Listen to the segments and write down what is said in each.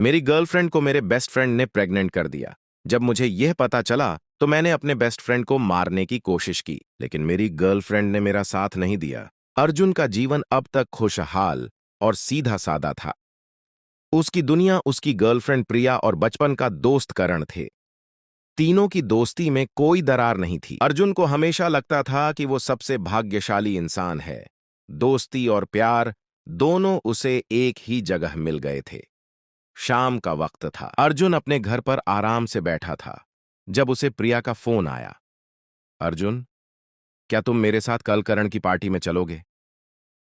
मेरी गर्लफ्रेंड को मेरे बेस्ट फ्रेंड ने प्रेग्नेंट कर दिया। जब मुझे यह पता चला तो मैंने अपने बेस्ट फ्रेंड को मारने की कोशिश की, लेकिन मेरी गर्लफ्रेंड ने मेरा साथ नहीं दिया। अर्जुन का जीवन अब तक खुशहाल और सीधा सादा था। उसकी दुनिया उसकी गर्लफ्रेंड प्रिया और बचपन का दोस्त करण थे। तीनों की दोस्ती में कोई दरार नहीं थी। अर्जुन को हमेशा लगता था कि वो सबसे भाग्यशाली इंसान है। दोस्ती और प्यार दोनों उसे एक ही जगह मिल गए थे। शाम का वक्त था। अर्जुन अपने घर पर आराम से बैठा था जब उसे प्रिया का फोन आया। अर्जुन, क्या तुम मेरे साथ कल करण की पार्टी में चलोगे?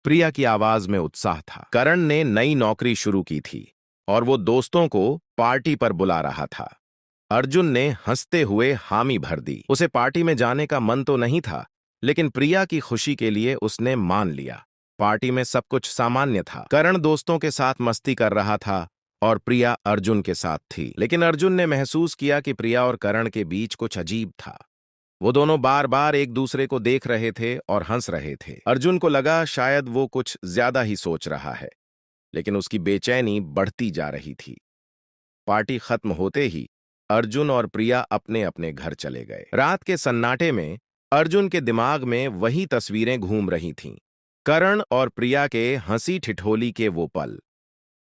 प्रिया की आवाज में उत्साह था। करण ने नई नौकरी शुरू की थी और वो दोस्तों को पार्टी पर बुला रहा था। अर्जुन ने हंसते हुए हामी भर दी। उसे पार्टी में जाने का मन तो नहीं था, लेकिन प्रिया की खुशी के लिए उसने मान लिया। पार्टी में सब कुछ सामान्य था। करण दोस्तों के साथ मस्ती कर रहा था और प्रिया अर्जुन के साथ थी। लेकिन अर्जुन ने महसूस किया कि प्रिया और करण के बीच कुछ अजीब था। वो दोनों बार बार एक दूसरे को देख रहे थे और हंस रहे थे। अर्जुन को लगा शायद वो कुछ ज्यादा ही सोच रहा है, लेकिन उसकी बेचैनी बढ़ती जा रही थी। पार्टी खत्म होते ही अर्जुन और प्रिया अपने अपने घर चले गए। रात के सन्नाटे में अर्जुन के दिमाग में वही तस्वीरें घूम रही थीं। करण और प्रिया के हंसी ठिठोली के वो पल।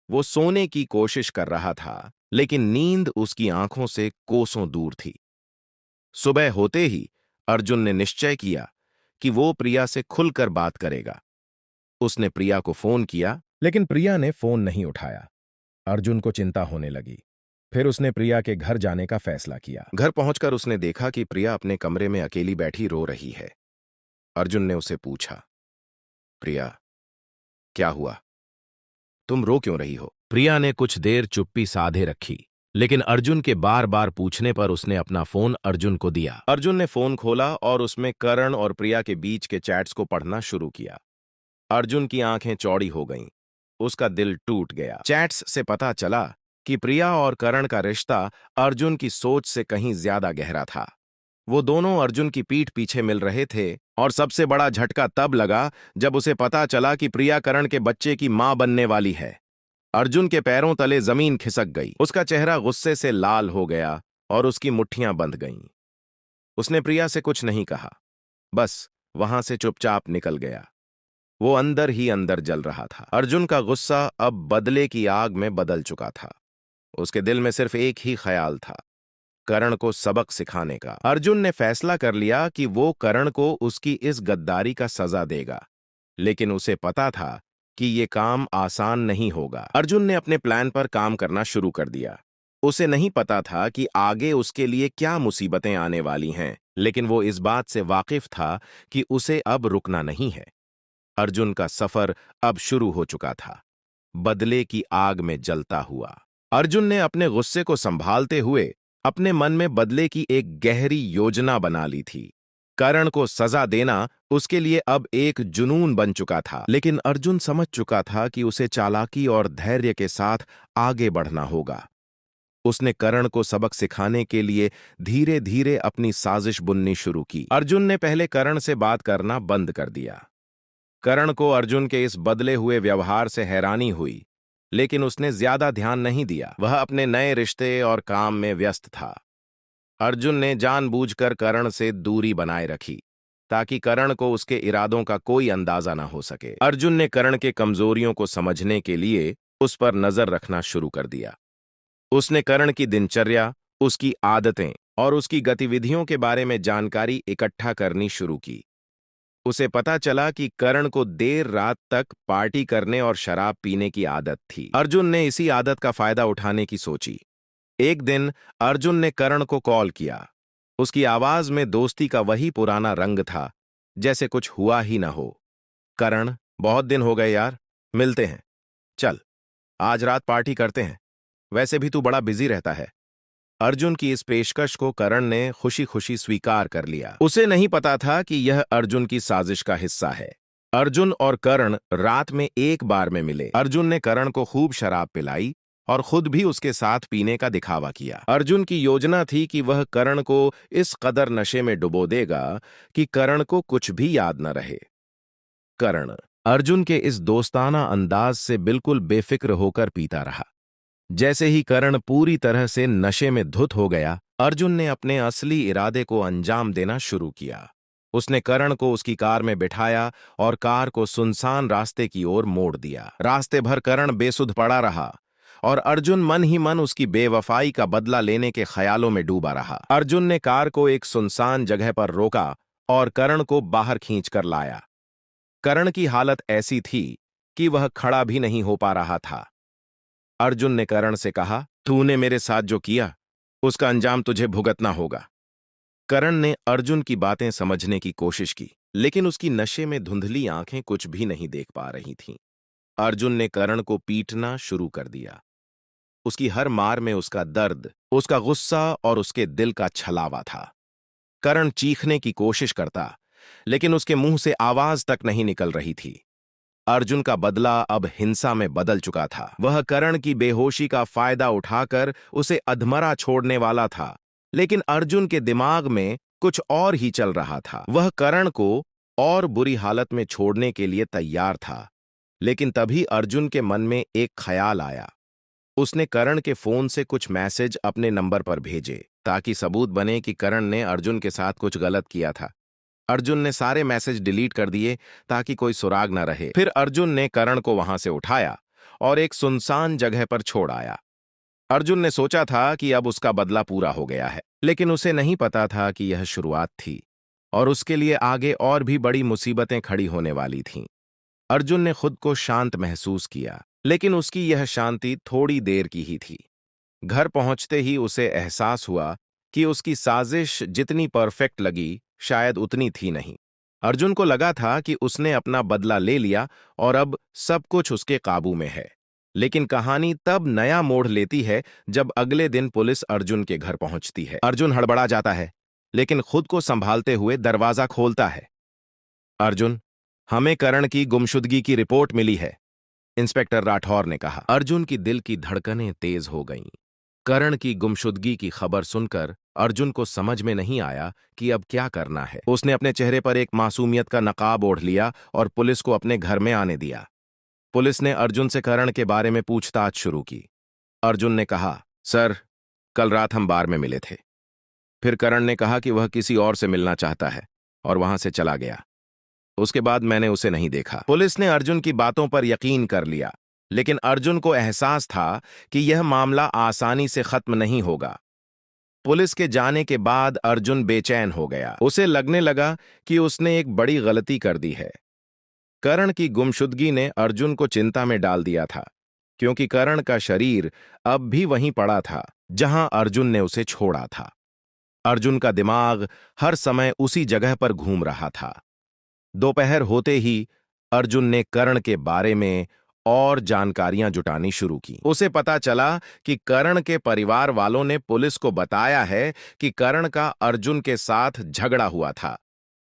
वो सोने की कोशिश कर रहा था, लेकिन नींद उसकी आंखों से कोसों दूर थी। सुबह होते ही अर्जुन ने निश्चय किया कि वो प्रिया से खुलकर बात करेगा। उसने प्रिया को फोन किया, लेकिन प्रिया ने फोन नहीं उठाया। अर्जुन को चिंता होने लगी। फिर उसने प्रिया के घर जाने का फैसला किया। घर पहुंचकर उसने देखा कि प्रिया अपने कमरे में अकेली बैठी रो रही है। अर्जुन ने उसे पूछा, प्रिया, क्या हुआ? तुम रो क्यों रही हो? प्रिया ने कुछ देर चुप्पी साधे रखी, लेकिन अर्जुन के बार बार पूछने पर उसने अपना फोन अर्जुन को दिया। अर्जुन ने फोन खोला और उसमें करण और प्रिया के बीच के चैट्स को पढ़ना शुरू किया। अर्जुन की आंखें चौड़ी हो गईं। उसका दिल टूट गया। चैट्स से पता चला कि प्रिया और करण का रिश्ता अर्जुन की सोच से कहीं ज्यादा गहरा था। वो दोनों अर्जुन की पीठ पीछे मिल रहे थे, और सबसे बड़ा झटका तब लगा जब उसे पता चला कि प्रिया करण के बच्चे की मां बनने वाली है। अर्जुन के पैरों तले जमीन खिसक गई। उसका चेहरा गुस्से से लाल हो गया और उसकी मुट्ठियां बंध गईं। उसने प्रिया से कुछ नहीं कहा, बस वहां से चुपचाप निकल गया। वो अंदर ही अंदर जल रहा था। अर्जुन का गुस्सा अब बदले की आग में बदल चुका था। उसके दिल में सिर्फ एक ही ख्याल था, करण को सबक सिखाने का। अर्जुन ने फैसला कर लिया कि वो करण को उसकी इस गद्दारी का सजा देगा, लेकिन उसे पता था कि ये काम आसान नहीं होगा। अर्जुन ने अपने प्लान पर काम करना शुरू कर दिया। उसे नहीं पता था कि आगे उसके लिए क्या मुसीबतें आने वाली हैं, लेकिन वो इस बात से वाकिफ था कि उसे अब रुकना नहीं है। अर्जुन का सफर अब शुरू हो चुका था, बदले की आग में जलता हुआ। अर्जुन ने अपने गुस्से को संभालते हुए अपने मन में बदले की एक गहरी योजना बना ली थी। करण को सजा देना उसके लिए अब एक जुनून बन चुका था, लेकिन अर्जुन समझ चुका था कि उसे चालाकी और धैर्य के साथ आगे बढ़ना होगा। उसने करण को सबक सिखाने के लिए धीरे धीरे अपनी साजिश बुननी शुरू की। अर्जुन ने पहले करण से बात करना बंद कर दिया। करण को अर्जुन के इस बदले हुए व्यवहार से हैरानी हुई, लेकिन उसने ज्यादा ध्यान नहीं दिया। वह अपने नए रिश्ते और काम में व्यस्त था। अर्जुन ने जानबूझकर करण से दूरी बनाए रखी, ताकि करण को उसके इरादों का कोई अंदाजा ना हो सके। अर्जुन ने करण के कमजोरियों को समझने के लिए उस पर नजर रखना शुरू कर दिया। उसने करण की दिनचर्या, उसकी आदतें और उसकी गतिविधियों के बारे में जानकारी इकट्ठा करनी शुरू की। उसे पता चला कि करण को देर रात तक पार्टी करने और शराब पीने की आदत थी। अर्जुन ने इसी आदत का फायदा उठाने की सोची। एक दिन अर्जुन ने करण को कॉल किया। उसकी आवाज में दोस्ती का वही पुराना रंग था, जैसे कुछ हुआ ही न हो। करण, बहुत दिन हो गए यार, मिलते हैं। चल, आज रात पार्टी करते हैं। वैसे भी तू बड़ा बिजी रहता है। अर्जुन की इस पेशकश को करण ने खुशी खुशी स्वीकार कर लिया। उसे नहीं पता था कि यह अर्जुन की साजिश का हिस्सा है। अर्जुन और करण रात में एक बार में मिले। अर्जुन ने करण को खूब शराब पिलाई और खुद भी उसके साथ पीने का दिखावा किया। अर्जुन की योजना थी कि वह करण को इस कदर नशे में डुबो देगा कि करण को कुछ भी याद न रहे। करण अर्जुन के इस दोस्ताना अंदाज से बिल्कुल बेफिक्र होकर पीता रहा। जैसे ही करण पूरी तरह से नशे में धुत हो गया, अर्जुन ने अपने असली इरादे को अंजाम देना शुरू किया। उसने करण को उसकी कार में बिठाया और कार को सुनसान रास्ते की ओर मोड़ दिया। रास्ते भर करण बेसुध पड़ा रहा और अर्जुन मन ही मन उसकी बेवफाई का बदला लेने के ख्यालों में डूबा रहा। अर्जुन ने कार को एक सुनसान जगह पर रोका और करण को बाहर खींचकर लाया। करण की हालत ऐसी थी कि वह खड़ा भी नहीं हो पा रहा था। अर्जुन ने करण से कहा, तूने मेरे साथ जो किया उसका अंजाम तुझे भुगतना होगा। करण ने अर्जुन की बातें समझने की कोशिश की, लेकिन उसकी नशे में धुंधली आंखें कुछ भी नहीं देख पा रही थीं। अर्जुन ने करण को पीटना शुरू कर दिया। उसकी हर मार में उसका दर्द, उसका गुस्सा और उसके दिल का छलावा था। करण चीखने की कोशिश करता, लेकिन उसके मुंह से आवाज तक नहीं निकल रही थी। अर्जुन का बदला अब हिंसा में बदल चुका था। वह करण की बेहोशी का फायदा उठाकर उसे अधमरा छोड़ने वाला था, लेकिन अर्जुन के दिमाग में कुछ और ही चल रहा था। वह करण को और बुरी हालत में छोड़ने के लिए तैयार था, लेकिन तभी अर्जुन के मन में एक ख्याल आया। उसने करण के फोन से कुछ मैसेज अपने नंबर पर भेजे, ताकि सबूत बने कि करण ने अर्जुन के साथ कुछ गलत किया था। अर्जुन ने सारे मैसेज डिलीट कर दिए ताकि कोई सुराग न रहे। फिर अर्जुन ने करण को वहां से उठाया और एक सुनसान जगह पर छोड़ आया। अर्जुन ने सोचा था कि अब उसका बदला पूरा हो गया है, लेकिन उसे नहीं पता था कि यह शुरुआत थी और उसके लिए आगे और भी बड़ी मुसीबतें खड़ी होने वाली थीं। अर्जुन ने खुद को शांत महसूस किया, लेकिन उसकी यह शांति थोड़ी देर की ही थी। घर पहुंचते ही उसे एहसास हुआ कि उसकी साजिश जितनी परफेक्ट लगी, शायद उतनी थी नहीं। अर्जुन को लगा था कि उसने अपना बदला ले लिया और अब सब कुछ उसके काबू में है। लेकिन कहानी तब नया मोड़ लेती है जब अगले दिन पुलिस अर्जुन के घर पहुंचती है। अर्जुन हड़बड़ा जाता है, लेकिन खुद को संभालते हुए दरवाजा खोलता है। अर्जुन, हमें करण की गुमशुदगी की रिपोर्ट मिली है, इंस्पेक्टर राठौर ने कहा। अर्जुन की दिल की धड़कनें तेज हो गईं। करण की गुमशुदगी की खबर सुनकर अर्जुन को समझ में नहीं आया कि अब क्या करना है। उसने अपने चेहरे पर एक मासूमियत का नकाब ओढ़ लिया और पुलिस को अपने घर में आने दिया। पुलिस ने अर्जुन से करण के बारे में पूछताछ शुरू की। अर्जुन ने कहा, सर, कल रात हम बार में मिले थे। फिर करण ने कहा कि वह किसी और से मिलना चाहता है और वहां से चला गया। उसके बाद मैंने उसे नहीं देखा। पुलिस ने अर्जुन की बातों पर यकीन कर लिया, लेकिन अर्जुन को एहसास था कि यह मामला आसानी से खत्म नहीं होगा। पुलिस के जाने के बाद अर्जुन बेचैन हो गया। उसे लगने लगा कि उसने एक बड़ी गलती कर दी है। करण की गुमशुदगी ने अर्जुन को चिंता में डाल दिया था, क्योंकि करण का शरीर अब भी वहीं पड़ा था जहां अर्जुन ने उसे छोड़ा था। अर्जुन का दिमाग हर समय उसी जगह पर घूम रहा था। दोपहर होते ही अर्जुन ने करण के बारे में और जानकारियां जुटानी शुरू की। उसे पता चला कि करण के परिवार वालों ने पुलिस को बताया है कि करण का अर्जुन के साथ झगड़ा हुआ था।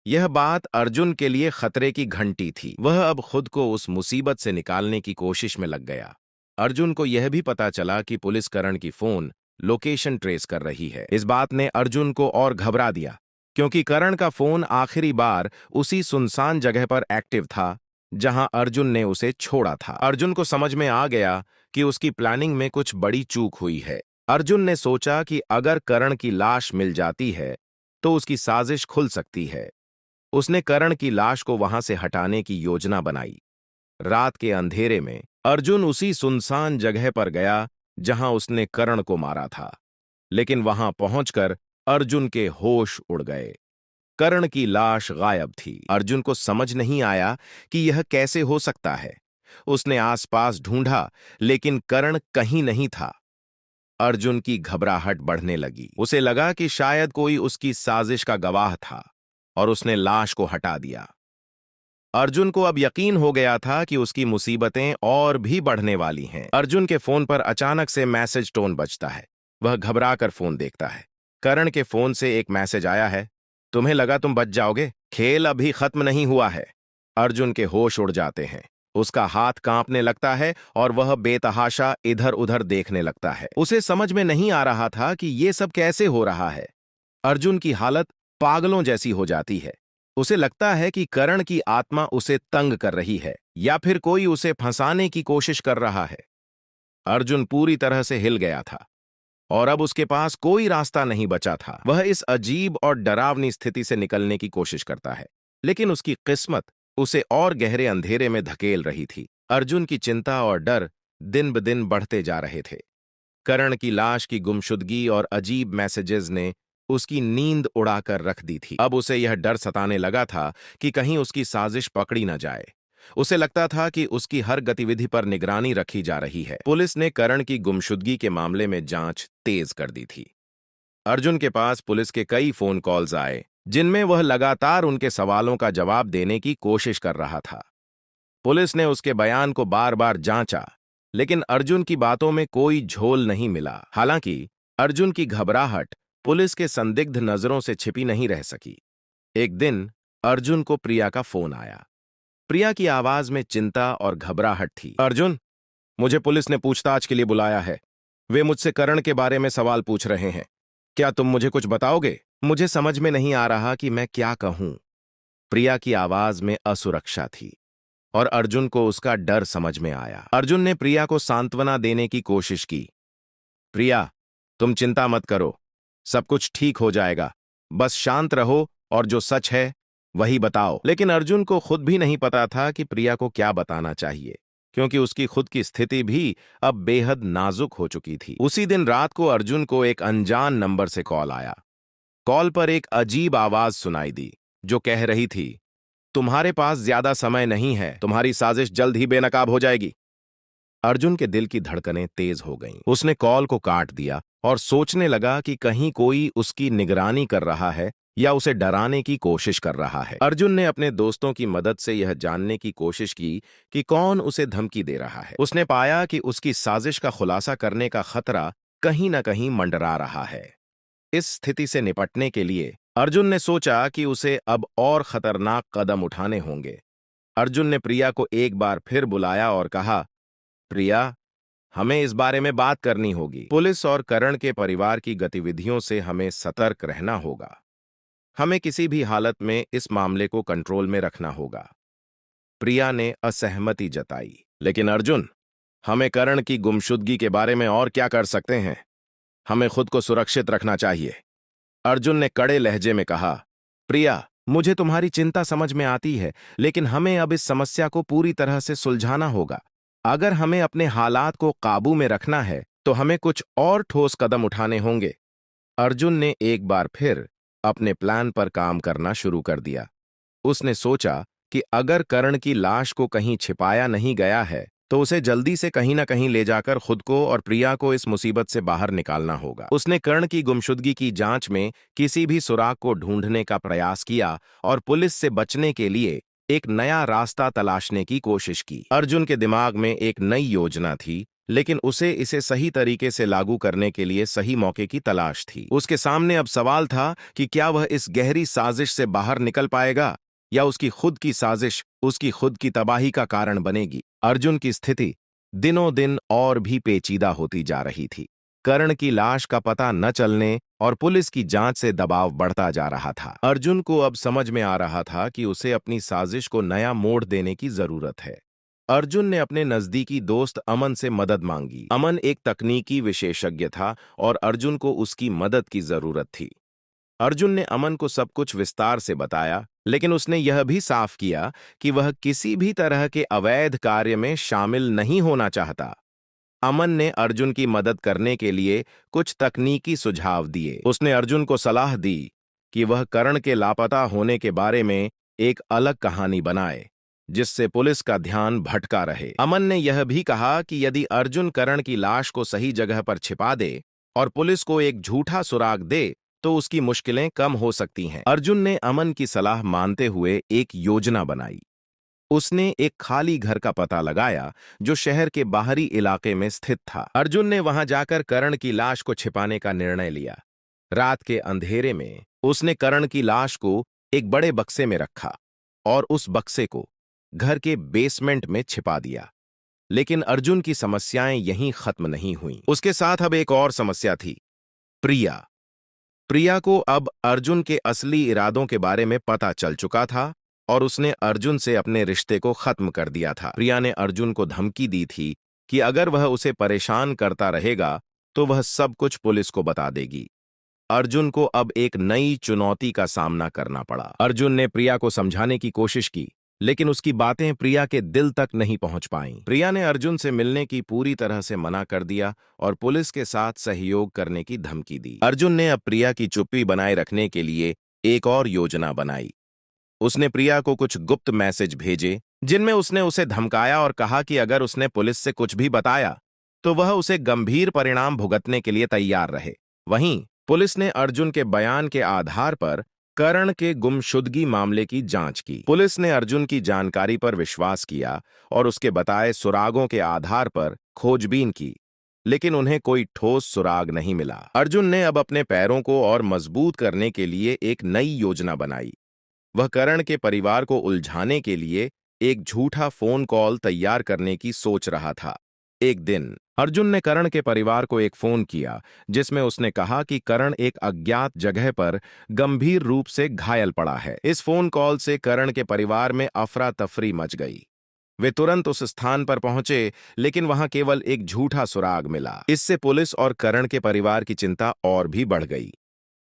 यह बात अर्जुन के लिए खतरे की घंटी थी। वह अब खुद को उस मुसीबत से निकालने की कोशिश में लग गया। अर्जुन को यह भी पता चला कि पुलिस करण की फोन लोकेशन ट्रेस कर रही है। इस बात ने अर्जुन को और घबरा दिया, क्योंकि करण का फोन आखिरी बार उसी सुनसान जगह पर एक्टिव था जहां अर्जुन ने उसे छोड़ा था। अर्जुन को समझ में आ गया कि उसकी प्लानिंग में कुछ बड़ी चूक हुई है। अर्जुन ने सोचा कि अगर करण की लाश मिल जाती है तो उसकी साजिश खुल सकती है। उसने करण की लाश को वहां से हटाने की योजना बनाई। रात के अंधेरे में अर्जुन उसी सुनसान जगह पर गया जहां उसने करण को मारा था, लेकिन वहां पहुंचकर अर्जुन के होश उड़ गए। करण की लाश गायब थी। अर्जुन को समझ नहीं आया कि यह कैसे हो सकता है। उसने आसपास ढूंढा, लेकिन करण कहीं नहीं था। अर्जुन की घबराहट बढ़ने लगी। उसे लगा कि शायद कोई उसकी साजिश का गवाह था और उसने लाश को हटा दिया। अर्जुन को अब यकीन हो गया था कि उसकी मुसीबतें और भी बढ़ने वाली हैं। अर्जुन के फोन पर अचानक से मैसेज टोन बजता है। वह घबराकर फोन देखता है। करण के फोन से एक मैसेज आया है, तुम्हें लगा तुम बच जाओगे? खेल अभी खत्म नहीं हुआ है। अर्जुन के होश उड़ जाते हैं। उसका हाथ कांपने लगता है और वह बेतहाशा इधर उधर देखने लगता है। उसे समझ में नहीं आ रहा था कि ये सब कैसे हो रहा है। अर्जुन की हालत पागलों जैसी हो जाती है। उसे लगता है कि करण की आत्मा उसे तंग कर रही है या फिर कोई उसे फंसाने की कोशिश कर रहा है। अर्जुन पूरी तरह से हिल गया था और अब उसके पास कोई रास्ता नहीं बचा था। वह इस अजीब और डरावनी स्थिति से निकलने की कोशिश करता है, लेकिन उसकी किस्मत उसे और गहरे अंधेरे में धकेल रही थी। अर्जुन की चिंता और डर दिन ब दिन बढ़ते जा रहे थे। करण की लाश की गुमशुदगी और अजीब मैसेजेस ने उसकी नींद उड़ाकर रख दी थी। अब उसे यह डर सताने लगा था कि कहीं उसकी साजिश पकड़ी न जाए। उसे लगता था कि उसकी हर गतिविधि पर निगरानी रखी जा रही है। पुलिस ने करण की गुमशुदगी के मामले में जांच तेज कर दी थी। अर्जुन के पास पुलिस के कई फोन कॉल्स आए, जिनमें वह लगातार उनके सवालों का जवाब देने की कोशिश कर रहा था। पुलिस ने उसके बयान को बार बार जांचा, लेकिन अर्जुन की बातों में कोई झोल नहीं मिला। हालांकि अर्जुन की घबराहट पुलिस के संदिग्ध नजरों से छिपी नहीं रह सकी। एक दिन अर्जुन को प्रिया का फोन आया। प्रिया की आवाज में चिंता और घबराहट थी। अर्जुन, मुझे पुलिस ने पूछताछ के लिए बुलाया है। वे मुझसे करण के बारे में सवाल पूछ रहे हैं। क्या तुम मुझे कुछ बताओगे? मुझे समझ में नहीं आ रहा कि मैं क्या कहूं। प्रिया की आवाज में असुरक्षा थी और अर्जुन को उसका डर समझ में आया। अर्जुन ने प्रिया को सांत्वना देने की कोशिश की। प्रिया, तुम चिंता मत करो, सब कुछ ठीक हो जाएगा। बस शांत रहो और जो सच है वही बताओ। लेकिन अर्जुन को खुद भी नहीं पता था कि प्रिया को क्या बताना चाहिए, क्योंकि उसकी खुद की स्थिति भी अब बेहद नाजुक हो चुकी थी। उसी दिन रात को अर्जुन को एक अनजान नंबर से कॉल आया। कॉल पर एक अजीब आवाज सुनाई दी, जो कह रही थी, तुम्हारे पास ज्यादा समय नहीं है, तुम्हारी साजिश जल्द ही बेनकाब हो जाएगी। अर्जुन के दिल की धड़कनें तेज हो गईं। उसने कॉल को काट दिया और सोचने लगा कि कहीं कोई उसकी निगरानी कर रहा है या उसे डराने की कोशिश कर रहा है। अर्जुन ने अपने दोस्तों की मदद से यह जानने की कोशिश की कि कौन उसे धमकी दे रहा है। उसने पाया कि उसकी साजिश का खुलासा करने का खतरा कहीं न कहीं मंडरा रहा है। इस स्थिति से निपटने के लिए अर्जुन ने सोचा कि उसे अब और खतरनाक कदम उठाने होंगे। अर्जुन ने प्रिया को एक बार फिर बुलाया और कहा, प्रिया, हमें इस बारे में बात करनी होगी। पुलिस और करण के परिवार की गतिविधियों से हमें सतर्क रहना होगा। हमें किसी भी हालत में इस मामले को कंट्रोल में रखना होगा। प्रिया ने असहमति जताई। लेकिन अर्जुन, हमें करण की गुमशुदगी के बारे में और क्या कर सकते हैं? हमें खुद को सुरक्षित रखना चाहिए। अर्जुन ने कड़े लहजे में कहा, प्रिया, मुझे तुम्हारी चिंता समझ में आती है, लेकिन हमें अब इस समस्या को पूरी तरह से सुलझाना होगा। अगर हमें अपने हालात को काबू में रखना है, तो हमें कुछ और ठोस कदम उठाने होंगे। अर्जुन ने एक बार फिर अपने प्लान पर काम करना शुरू कर दिया। उसने सोचा कि अगर करण की लाश को कहीं छिपाया नहीं गया है, तो उसे जल्दी से कहीं ना कहीं ले जाकर खुद को और प्रिया को इस मुसीबत से बाहर निकालना होगा। उसने करण की गुमशुदगी की जांच में किसी भी सुराग को ढूंढने का प्रयास किया और पुलिस से बचने के लिए एक नया रास्ता तलाशने की कोशिश की। अर्जुन के दिमाग में एक नई योजना थी, लेकिन उसे इसे सही तरीके से लागू करने के लिए सही मौके की तलाश थी। उसके सामने अब सवाल था कि क्या वह इस गहरी साजिश से बाहर निकल पाएगा या उसकी खुद की साजिश उसकी खुद की तबाही का कारण बनेगी। अर्जुन की स्थिति दिनों दिन और भी पेचीदा होती जा रही थी। करण की लाश का पता न चलने और पुलिस की जांच से दबाव बढ़ता जा रहा था। अर्जुन को अब समझ में आ रहा था कि उसे अपनी साजिश को नया मोड़ देने की जरूरत है। अर्जुन ने अपने नजदीकी दोस्त अमन से मदद मांगी। अमन एक तकनीकी विशेषज्ञ था और अर्जुन को उसकी मदद की जरूरत थी। अर्जुन ने अमन को सब कुछ विस्तार से बताया, लेकिन उसने यह भी साफ किया कि वह किसी भी तरह के अवैध कार्य में शामिल नहीं होना चाहता। अमन ने अर्जुन की मदद करने के लिए कुछ तकनीकी सुझाव दिए। उसने अर्जुन को सलाह दी कि वह करण के लापता होने के बारे में एक अलग कहानी बनाए, जिससे पुलिस का ध्यान भटका रहे। अमन ने यह भी कहा कि यदि अर्जुन करण की लाश को सही जगह पर छिपा दे और पुलिस को एक झूठा सुराग दे, तो उसकी मुश्किलें कम हो सकती हैं। अर्जुन ने अमन की सलाह मानते हुए एक योजना बनाई। उसने एक खाली घर का पता लगाया जो शहर के बाहरी इलाके में स्थित था। अर्जुन ने वहां जाकर करण की लाश को छिपाने का निर्णय लिया। रात के अंधेरे में उसने करण की लाश को एक बड़े बक्से में रखा और उस बक्से को घर के बेसमेंट में छिपा दिया। लेकिन अर्जुन की समस्याएं यहीं खत्म नहीं हुईं। उसके साथ अब एक और समस्या थी, प्रिया। प्रिया को अब अर्जुन के असली इरादों के बारे में पता चल चुका था और उसने अर्जुन से अपने रिश्ते को खत्म कर दिया था। प्रिया ने अर्जुन को धमकी दी थी कि अगर वह उसे परेशान करता रहेगा तो वह सब कुछ पुलिस को बता देगी। अर्जुन को अब एक नई चुनौती का सामना करना पड़ा। अर्जुन ने प्रिया को समझाने की कोशिश की, लेकिन उसकी बातें प्रिया के दिल तक नहीं पहुंच पाईं। प्रिया ने अर्जुन से मिलने की पूरी तरह से मना कर दिया और पुलिस के साथ सहयोग करने की धमकी दी। अर्जुन ने अब प्रिया की चुप्पी बनाए रखने के लिए एक और योजना बनाई। उसने प्रिया को कुछ गुप्त मैसेज भेजे जिनमें उसने उसे धमकाया और कहा कि अगर उसने पुलिस से कुछ भी बताया तो वह उसे गंभीर परिणाम भुगतने के लिए तैयार रहे। वहीं पुलिस ने अर्जुन के बयान के आधार पर करण के गुमशुदगी मामले की जांच की। पुलिस ने अर्जुन की जानकारी पर विश्वास किया और उसके बताए सुरागों के आधार पर खोजबीन की, लेकिन उन्हें कोई ठोस सुराग नहीं मिला। अर्जुन ने अब अपने पैरों को और मजबूत करने के लिए एक नई योजना बनाई। वह करण के परिवार को उलझाने के लिए एक झूठा फोन कॉल तैयार करने की सोच रहा था। एक दिन अर्जुन ने करण के परिवार को एक फोन किया जिसमें उसने कहा कि करण एक अज्ञात जगह पर गंभीर रूप से घायल पड़ा है। इस फोन कॉल से करण के परिवार में अफरा तफरी मच गई। वे तुरंत उस स्थान पर पहुंचे, लेकिन वहां केवल एक झूठा सुराग मिला। इससे पुलिस और करण के परिवार की चिंता और भी बढ़ गई।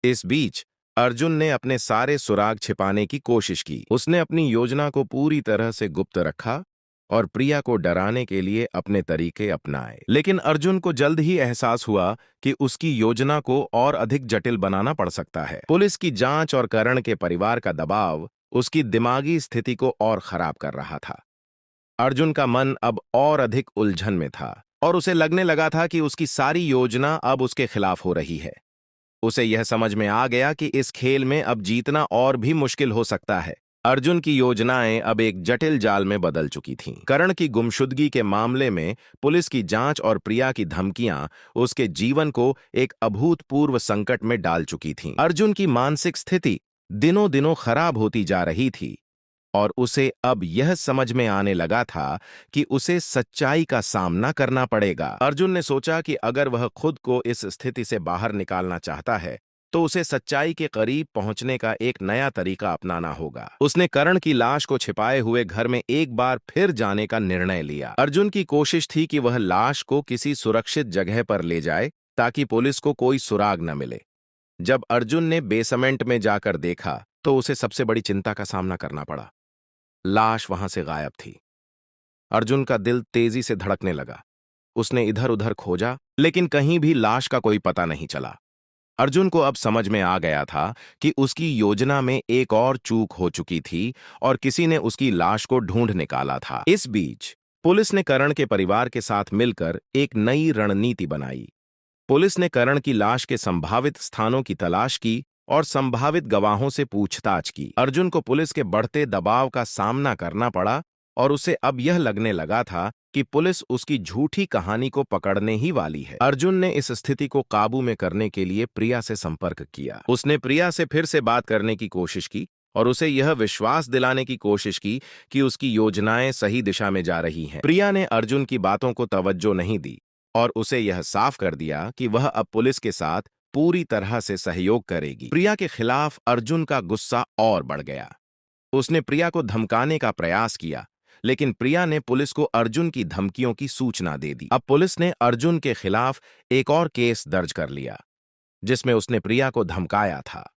इस बीच अर्जुन ने अपने सारे सुराग छिपाने की कोशिश की। उसने अपनी योजना को पूरी तरह से गुप्त रखा और प्रिया को डराने के लिए अपने तरीके अपनाए। लेकिन अर्जुन को जल्द ही एहसास हुआ कि उसकी योजना को और अधिक जटिल बनाना पड़ सकता है। पुलिस की जांच और करण के परिवार का दबाव उसकी दिमागी स्थिति को और खराब कर रहा था। अर्जुन का मन अब और अधिक उलझन में था और उसे लगने लगा था कि उसकी सारी योजना अब उसके खिलाफ हो रही है। उसे यह समझ में आ गया कि इस खेल में अब जीतना और भी मुश्किल हो सकता है। अर्जुन की योजनाएं अब एक जटिल जाल में बदल चुकी थीं। करण की गुमशुदगी के मामले में पुलिस की जांच और प्रिया की धमकियां उसके जीवन को एक अभूतपूर्व संकट में डाल चुकी थीं। अर्जुन की मानसिक स्थिति दिनों दिनों खराब होती जा रही थी और उसे अब यह समझ में आने लगा था कि उसे सच्चाई का सामना करना पड़ेगा। अर्जुन ने सोचा कि अगर वह खुद को इस स्थिति से बाहर निकालना चाहता है तो उसे सच्चाई के करीब पहुंचने का एक नया तरीका अपनाना होगा। उसने करण की लाश को छिपाए हुए घर में एक बार फिर जाने का निर्णय लिया। अर्जुन की कोशिश थी कि वह लाश को किसी सुरक्षित जगह पर ले जाए ताकि पुलिस को कोई सुराग न मिले। जब अर्जुन ने बेसमेंट में जाकर देखा तो उसे सबसे बड़ी चिंता का सामना करना पड़ा। लाश वहां से गायब थी। अर्जुन का दिल तेजी से धड़कने लगा। उसने इधर उधर खोजा, लेकिन कहीं भी लाश का कोई पता नहीं चला। अर्जुन को अब समझ में आ गया था कि उसकी योजना में एक और चूक हो चुकी थी और किसी ने उसकी लाश को ढूंढ निकाला था। इस बीच पुलिस ने करण के परिवार के साथ मिलकर एक नई रणनीति बनाई। पुलिस ने करण की लाश के संभावित स्थानों की तलाश की और संभावित गवाहों से पूछताछ की। अर्जुन को पुलिस के बढ़ते दबाव का सामना करना पड़ा और उसे अब यह लगने लगा था कि पुलिस उसकी झूठी कहानी को पकड़ने ही वाली है। अर्जुन ने इस स्थिति को काबू में करने के लिए प्रिया से संपर्क किया। उसने प्रिया से फिर से बात करने की कोशिश की और उसे यह विश्वास दिलाने की कोशिश की कि उसकी योजनाएं सही दिशा में जा रही हैं। प्रिया ने अर्जुन की बातों को तवज्जो नहीं दी और उसे यह साफ कर दिया कि वह अब पुलिस के साथ पूरी तरह से सहयोग करेगी। प्रिया के खिलाफ अर्जुन का गुस्सा और बढ़ गया। उसने प्रिया को धमकाने का प्रयास किया, लेकिन प्रिया ने पुलिस को अर्जुन की धमकियों की सूचना दे दी। अब पुलिस ने अर्जुन के खिलाफ एक और केस दर्ज कर लिया जिसमें उसने प्रिया को धमकाया था।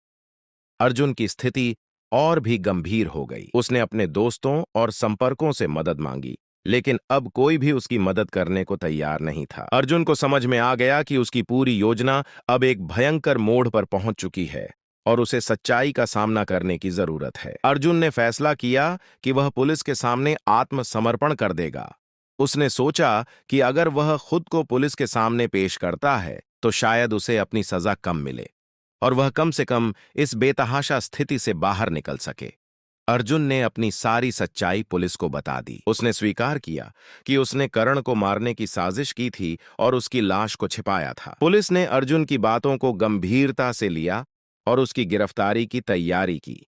अर्जुन की स्थिति और भी गंभीर हो गई। उसने अपने दोस्तों और संपर्कों से मदद मांगी, लेकिन अब कोई भी उसकी मदद करने को तैयार नहीं था। अर्जुन को समझ में आ गया कि उसकी पूरी योजना अब एक भयंकर मोड़ पर पहुंच चुकी है और उसे सच्चाई का सामना करने की जरूरत है। अर्जुन ने फैसला किया कि वह पुलिस के सामने आत्मसमर्पण कर देगा। उसने सोचा कि अगर वह खुद को पुलिस के सामने पेश करता है तो शायद उसे अपनी सजा कम मिले और वह कम से कम इस बेतहाशा स्थिति से बाहर निकल सके। अर्जुन ने अपनी सारी सच्चाई पुलिस को बता दी। उसने स्वीकार किया कि उसने करण को मारने की साजिश की थी और उसकी लाश को छिपाया था। पुलिस ने अर्जुन की बातों को गंभीरता से लिया और उसकी गिरफ्तारी की तैयारी की।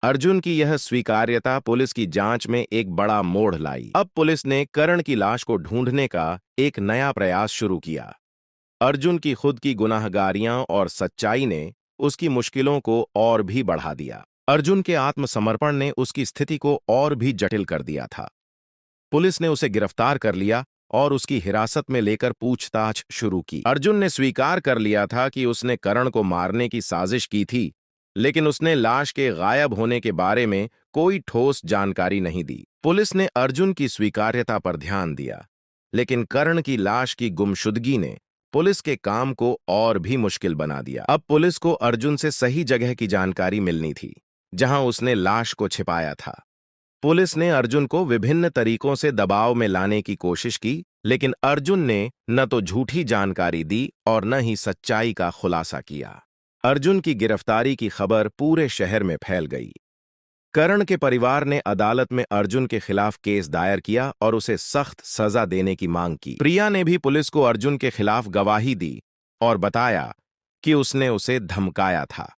अर्जुन की यह स्वीकार्यता पुलिस की जांच में एक बड़ा मोड़ लाई। अब पुलिस ने करण की लाश को ढूंढने का एक नया प्रयास शुरू किया। अर्जुन की खुद की गुनाहगारियां और सच्चाई ने उसकी मुश्किलों को और भी बढ़ा दिया। अर्जुन के आत्मसमर्पण ने उसकी स्थिति को और भी जटिल कर दिया था। पुलिस ने उसे गिरफ्तार कर लिया और उसकी हिरासत में लेकर पूछताछ शुरू की। अर्जुन ने स्वीकार कर लिया था कि उसने करण को मारने की साजिश की थी, लेकिन उसने लाश के गायब होने के बारे में कोई ठोस जानकारी नहीं दी। पुलिस ने अर्जुन की स्वीकार्यता पर ध्यान दिया, लेकिन करण की लाश की गुमशुदगी ने पुलिस के काम को और भी मुश्किल बना दिया। अब पुलिस को अर्जुन से सही जगह की जानकारी मिलनी थी, जहां उसने लाश को छिपाया था। पुलिस ने अर्जुन को विभिन्न तरीकों से दबाव में लाने की कोशिश की, लेकिन अर्जुन ने न तो झूठी जानकारी दी और न ही सच्चाई का खुलासा किया। अर्जुन की गिरफ्तारी की खबर पूरे शहर में फैल गई। करण के परिवार ने अदालत में अर्जुन के खिलाफ केस दायर किया और उसे सख्त सजा देने की मांग की। प्रिया ने भी पुलिस को अर्जुन के खिलाफ गवाही दी और बताया कि उसने उसे धमकाया था।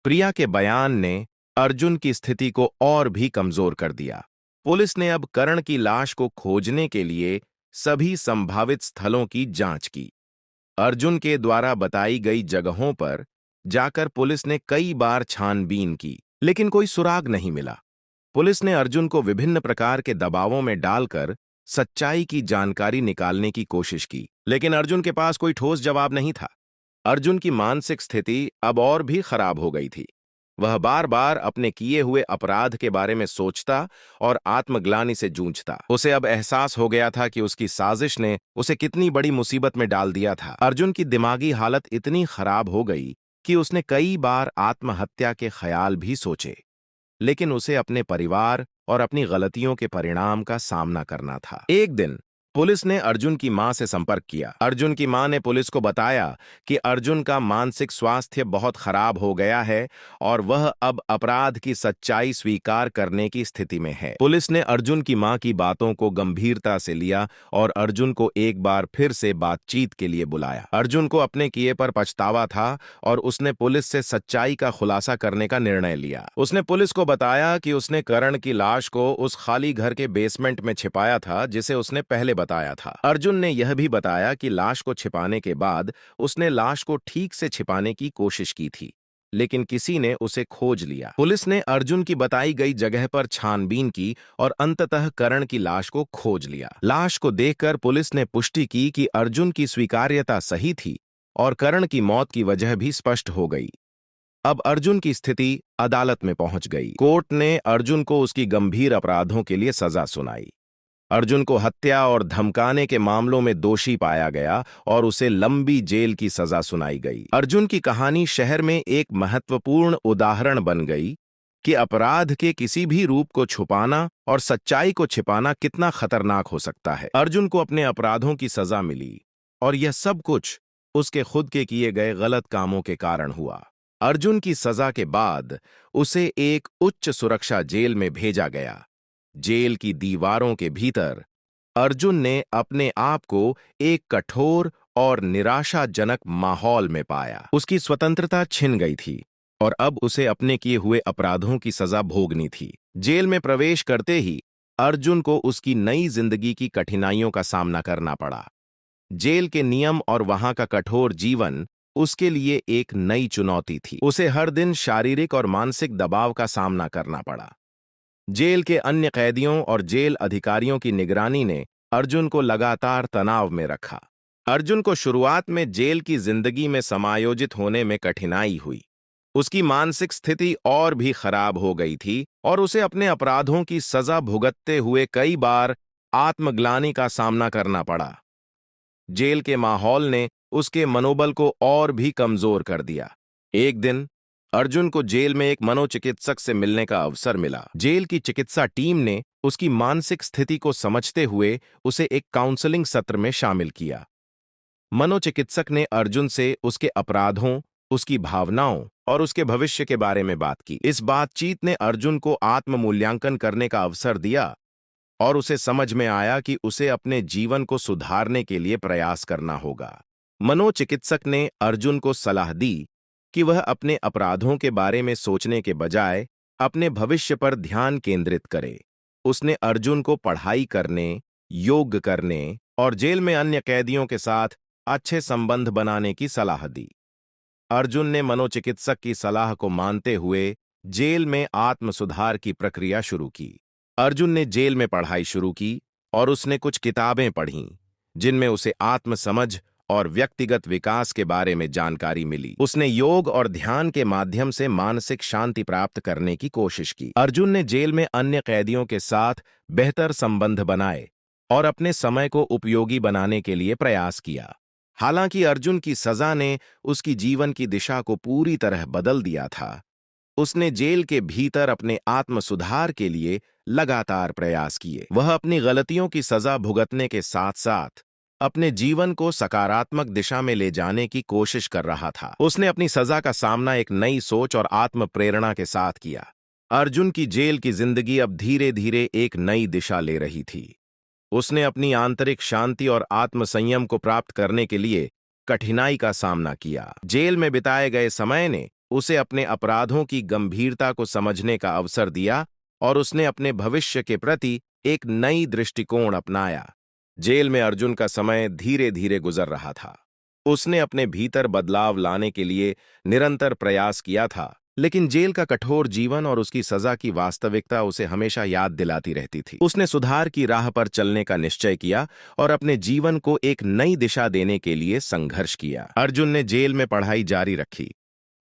प्रिया के बयान ने अर्जुन की स्थिति को और भी कमजोर कर दिया। पुलिस ने अब करण की लाश को खोजने के लिए सभी संभावित स्थलों की जांच की। अर्जुन के द्वारा बताई गई जगहों पर जाकर पुलिस ने कई बार छानबीन की, लेकिन कोई सुराग नहीं मिला। पुलिस ने अर्जुन को विभिन्न प्रकार के दबावों में डालकर सच्चाई की जानकारी निकालने की कोशिश की, लेकिन अर्जुन के पास कोई ठोस जवाब नहीं था। अर्जुन की मानसिक स्थिति अब और भी खराब हो गई थी। वह बार बार अपने किए हुए अपराध के बारे में सोचता और आत्मग्लानि से जूझता। उसे अब एहसास हो गया था कि उसकी साजिश ने उसे कितनी बड़ी मुसीबत में डाल दिया था। अर्जुन की दिमागी हालत इतनी खराब हो गई कि उसने कई बार आत्महत्या के ख्याल भी सोचे, लेकिन उसे अपने परिवार और अपनी गलतियों के परिणाम का सामना करना था। एक दिन पुलिस ने अर्जुन की मां से संपर्क किया। अर्जुन की मां ने पुलिस को बताया कि अर्जुन का मानसिक स्वास्थ्य बहुत खराब हो गया है और वह अब अपराध की सच्चाई स्वीकार करने की स्थिति में है। पुलिस ने अर्जुन की मां की बातों को गंभीरता से लिया और अर्जुन को एक बार फिर से बातचीत के लिए बुलाया। अर्जुन को अपने किए पर पछतावा था और उसने पुलिस से सच्चाई का खुलासा करने का निर्णय लिया। उसने पुलिस को बताया कि उसने करण की लाश को उस खाली घर के बेसमेंट में छिपाया था जिसे उसने पहले बताया था। अर्जुन ने यह भी बताया कि लाश को छिपाने के बाद उसने लाश को ठीक से छिपाने की कोशिश की थी, लेकिन किसी ने उसे खोज लिया। पुलिस ने अर्जुन की बताई गई जगह पर छानबीन की और अंततः करण की लाश को खोज लिया। लाश को देखकर पुलिस ने पुष्टि की कि अर्जुन की स्वीकार्यता सही थी और करण की मौत की वजह भी स्पष्ट हो गई। अब अर्जुन की स्थिति अदालत में पहुंच गई। कोर्ट ने अर्जुन को उसकी गंभीर अपराधों के लिए सजा सुनाई। अर्जुन को हत्या और धमकाने के मामलों में दोषी पाया गया और उसे लंबी जेल की सजा सुनाई गई। अर्जुन की कहानी शहर में एक महत्वपूर्ण उदाहरण बन गई कि अपराध के किसी भी रूप को छुपाना और सच्चाई को छिपाना कितना खतरनाक हो सकता है। अर्जुन को अपने अपराधों की सजा मिली और यह सब कुछ उसके खुद के किए गए गलत कामों के कारण हुआ। अर्जुन की सजा के बाद उसे एक उच्च सुरक्षा जेल में भेजा गया। जेल की दीवारों के भीतर अर्जुन ने अपने आप को एक कठोर और निराशाजनक माहौल में पाया। उसकी स्वतंत्रता छिन गई थी और अब उसे अपने किए हुए अपराधों की सजा भोगनी थी। जेल में प्रवेश करते ही अर्जुन को उसकी नई जिंदगी की कठिनाइयों का सामना करना पड़ा। जेल के नियम और वहां का कठोर जीवन उसके लिए एक नई चुनौती थी। उसे हर दिन शारीरिक और मानसिक दबाव का सामना करना पड़ा। जेल के अन्य कैदियों और जेल अधिकारियों की निगरानी ने अर्जुन को लगातार तनाव में रखा। अर्जुन को शुरुआत में जेल की जिंदगी में समायोजित होने में कठिनाई हुई। उसकी मानसिक स्थिति और भी खराब हो गई थी और उसे अपने अपराधों की सजा भुगतते हुए कई बार आत्मग्लानि का सामना करना पड़ा। जेल के माहौल ने उसके मनोबल को और भी कमजोर कर दिया। एक दिन अर्जुन को जेल में एक मनोचिकित्सक से मिलने का अवसर मिला। जेल की चिकित्सा टीम ने उसकी मानसिक स्थिति को समझते हुए उसे एक काउंसलिंग सत्र में शामिल किया। मनोचिकित्सक ने अर्जुन से उसके अपराधों, उसकी भावनाओं और उसके भविष्य के बारे में बात की। इस बातचीत ने अर्जुन को आत्म-मूल्यांकन करने का अवसर दिया और उसे समझ में आया कि उसे अपने जीवन को सुधारने के लिए प्रयास करना होगा। मनोचिकित्सक ने अर्जुन को सलाह दी कि वह अपने अपराधों के बारे में सोचने के बजाय अपने भविष्य पर ध्यान केंद्रित करे। उसने अर्जुन को पढ़ाई करने, योग करने और जेल में अन्य कैदियों के साथ अच्छे संबंध बनाने की सलाह दी। अर्जुन ने मनोचिकित्सक की सलाह को मानते हुए जेल में आत्म सुधार की प्रक्रिया शुरू की। अर्जुन ने जेल में पढ़ाई शुरू की और उसने कुछ किताबें पढ़ीं जिनमें उसे आत्मसमझ और व्यक्तिगत विकास के बारे में जानकारी मिली। उसने योग और ध्यान के माध्यम से मानसिक शांति प्राप्त करने की कोशिश की। अर्जुन ने जेल में अन्य कैदियों के साथ बेहतर संबंध बनाए और अपने समय को उपयोगी बनाने के लिए प्रयास किया। हालांकि अर्जुन की सजा ने उसकी जीवन की दिशा को पूरी तरह बदल दिया था, उसने जेल के भीतर अपने आत्म सुधार के लिए लगातार प्रयास किए। वह अपनी गलतियों की सजा भुगतने के साथ साथ अपने जीवन को सकारात्मक दिशा में ले जाने की कोशिश कर रहा था। उसने अपनी सजा का सामना एक नई सोच और आत्म प्रेरणा के साथ किया। अर्जुन की जेल की जिंदगी अब धीरे धीरे एक नई दिशा ले रही थी। उसने अपनी आंतरिक शांति और आत्मसंयम को प्राप्त करने के लिए कठिनाई का सामना किया। जेल में बिताए गए समय ने उसे अपने अपराधों की गंभीरता को समझने का अवसर दिया और उसने अपने भविष्य के प्रति एक नई दृष्टिकोण अपनाया। जेल में अर्जुन का समय धीरे धीरे गुजर रहा था। उसने अपने भीतर बदलाव लाने के लिए निरंतर प्रयास किया था, लेकिन जेल का कठोर जीवन और उसकी सजा की वास्तविकता उसे हमेशा याद दिलाती रहती थी। उसने सुधार की राह पर चलने का निश्चय किया और अपने जीवन को एक नई दिशा देने के लिए संघर्ष किया। अर्जुन ने जेल में पढ़ाई जारी रखी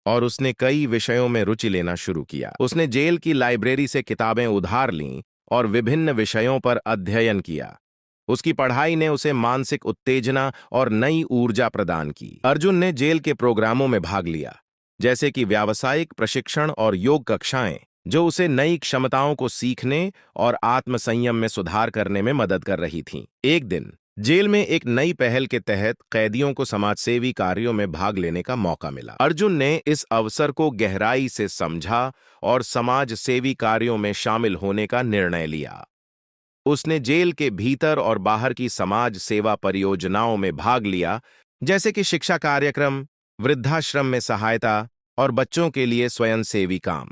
और उसने कई विषयों में रुचि लेना शुरू किया। उसने जेल की लाइब्रेरी से किताबें उधार लीं और विभिन्न विषयों पर अध्ययन किया। उसकी पढ़ाई ने उसे मानसिक उत्तेजना और नई ऊर्जा प्रदान की। अर्जुन ने जेल के प्रोग्रामों में भाग लिया, जैसे कि व्यावसायिक प्रशिक्षण और योग कक्षाएं, जो उसे नई क्षमताओं को सीखने और आत्मसंयम में सुधार करने में मदद कर रही थीं। एक दिन जेल में एक नई पहल के तहत कैदियों को समाजसेवी कार्यों में भाग लेने का मौका मिला। अर्जुन ने इस अवसर को गहराई से समझा और समाज सेवी कार्यों में शामिल होने का निर्णय लिया। उसने जेल के भीतर और बाहर की समाज सेवा परियोजनाओं में भाग लिया, जैसे कि शिक्षा कार्यक्रम, वृद्धाश्रम में सहायता और बच्चों के लिए स्वयंसेवी काम।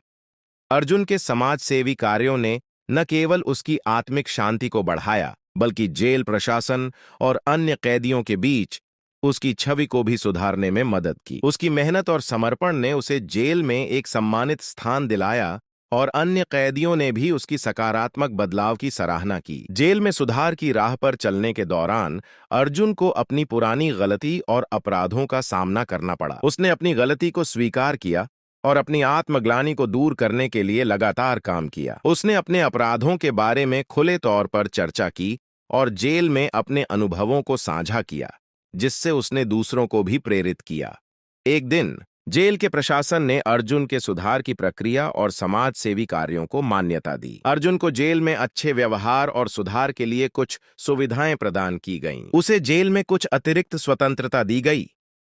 अर्जुन के समाज सेवी कार्यों ने न केवल उसकी आत्मिक शांति को बढ़ाया, बल्कि जेल प्रशासन और अन्य कैदियों के बीच उसकी छवि को भी सुधारने में मदद की। उसकी मेहनत और समर्पण ने उसे जेल में एक सम्मानित स्थान दिलाया और अन्य कैदियों ने भी उसकी सकारात्मक बदलाव की सराहना की। जेल में सुधार की राह पर चलने के दौरान अर्जुन को अपनी पुरानी गलती और अपराधों का सामना करना पड़ा। उसने अपनी गलती को स्वीकार किया और अपनी आत्मग्लानि को दूर करने के लिए लगातार काम किया। उसने अपने अपराधों के बारे में खुले तौर पर चर्चा की और जेल में अपने अनुभवों को साझा किया, जिससे उसने दूसरों को भी प्रेरित किया। एक दिन जेल के प्रशासन ने अर्जुन के सुधार की प्रक्रिया और समाज सेवी कार्यों को मान्यता दी। अर्जुन को जेल में अच्छे व्यवहार और सुधार के लिए कुछ सुविधाएं प्रदान की गईं। उसे जेल में कुछ अतिरिक्त स्वतंत्रता दी गई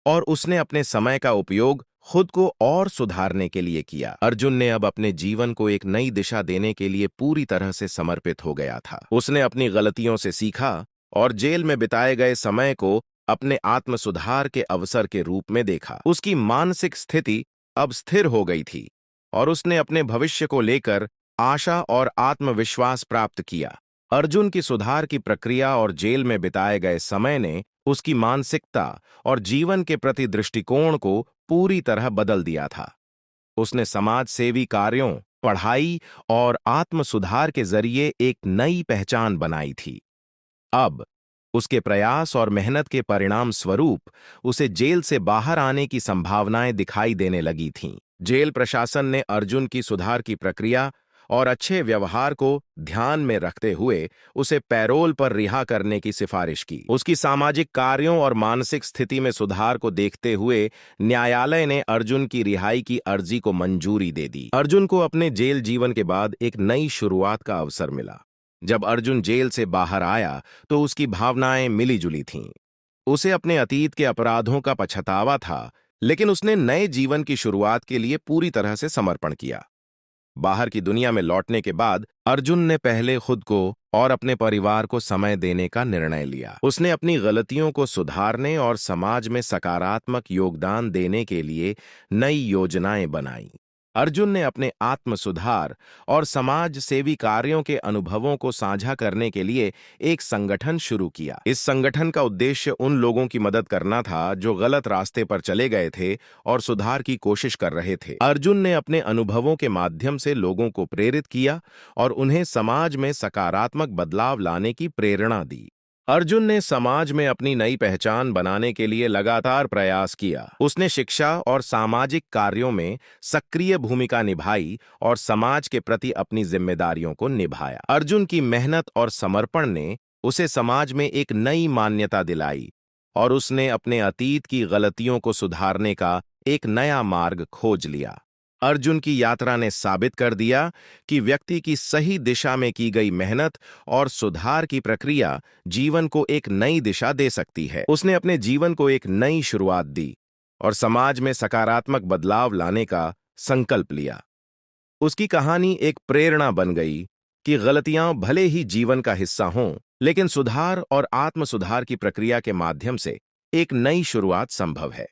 और उसने अपने समय का उपयोग खुद को और सुधारने के लिए किया। अर्जुन ने अब अपने जीवन को एक नई दिशा देने के लिए पूरी तरह से समर्पित हो गया था। उसने अपनी गलतियों से सीखा और जेल में बिताए गए समय को अपने आत्म सुधार के अवसर के रूप में देखा। उसकी मानसिक स्थिति अब स्थिर हो गई थी और उसने अपने भविष्य को लेकर आशा और आत्मविश्वास प्राप्त किया। अर्जुन की सुधार की प्रक्रिया और जेल में बिताए गए समय ने उसकी मानसिकता और जीवन के प्रति दृष्टिकोण को पूरी तरह बदल दिया था। उसने समाज सेवी कार्यों, पढ़ाई और आत्म सुधार के जरिए एक नई पहचान बनाई थी। अब उसके प्रयास और मेहनत के परिणाम स्वरूप उसे जेल से बाहर आने की संभावनाएं दिखाई देने लगी थीं। जेल प्रशासन ने अर्जुन की सुधार की प्रक्रिया और अच्छे व्यवहार को ध्यान में रखते हुए उसे पैरोल पर रिहा करने की सिफारिश की। उसकी सामाजिक कार्यों और मानसिक स्थिति में सुधार को देखते हुए न्यायालय ने अर्जुन की रिहाई की अर्जी को मंजूरी दे दी। अर्जुन को अपने जेल जीवन के बाद एक नई शुरुआत का अवसर मिला। जब अर्जुन जेल से बाहर आया तो उसकी भावनाएं मिली-जुली थीं। उसे अपने अतीत के अपराधों का पछतावा था, लेकिन उसने नए जीवन की शुरुआत के लिए पूरी तरह से समर्पण किया। बाहर की दुनिया में लौटने के बाद अर्जुन ने पहले खुद को और अपने परिवार को समय देने का निर्णय लिया। उसने अपनी गलतियों को सुधारने और समाज में सकारात्मक योगदान देने के लिए नई योजनाएं बनाई। अर्जुन ने अपने आत्म सुधार और समाज सेवी कार्यों के अनुभवों को साझा करने के लिए एक संगठन शुरू किया। इस संगठन का उद्देश्य उन लोगों की मदद करना था जो गलत रास्ते पर चले गए थे और सुधार की कोशिश कर रहे थे। अर्जुन ने अपने अनुभवों के माध्यम से लोगों को प्रेरित किया और उन्हें समाज में सकारात्मक बदलाव लाने की प्रेरणा दी। अर्जुन ने समाज में अपनी नई पहचान बनाने के लिए लगातार प्रयास किया। उसने शिक्षा और सामाजिक कार्यों में सक्रिय भूमिका निभाई और समाज के प्रति अपनी जिम्मेदारियों को निभाया। अर्जुन की मेहनत और समर्पण ने उसे समाज में एक नई मान्यता दिलाई और उसने अपने अतीत की गलतियों को सुधारने का एक नया मार्ग खोज लिया। अर्जुन की यात्रा ने साबित कर दिया कि व्यक्ति की सही दिशा में की गई मेहनत और सुधार की प्रक्रिया जीवन को एक नई दिशा दे सकती है। उसने अपने जीवन को एक नई शुरुआत दी और समाज में सकारात्मक बदलाव लाने का संकल्प लिया। उसकी कहानी एक प्रेरणा बन गई कि गलतियां भले ही जीवन का हिस्सा हों, लेकिन सुधार और आत्म सुधार की प्रक्रिया के माध्यम से एक नई शुरुआत संभव है।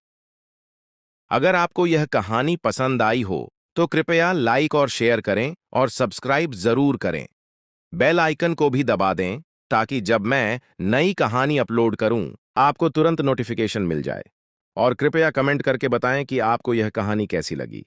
अगर आपको यह कहानी पसंद आई हो तो कृपया लाइक और शेयर करें और सब्सक्राइब जरूर करें। बेल आइकन को भी दबा दें ताकि जब मैं नई कहानी अपलोड करूं आपको तुरंत नोटिफिकेशन मिल जाए। और कृपया कमेंट करके बताएं कि आपको यह कहानी कैसी लगी।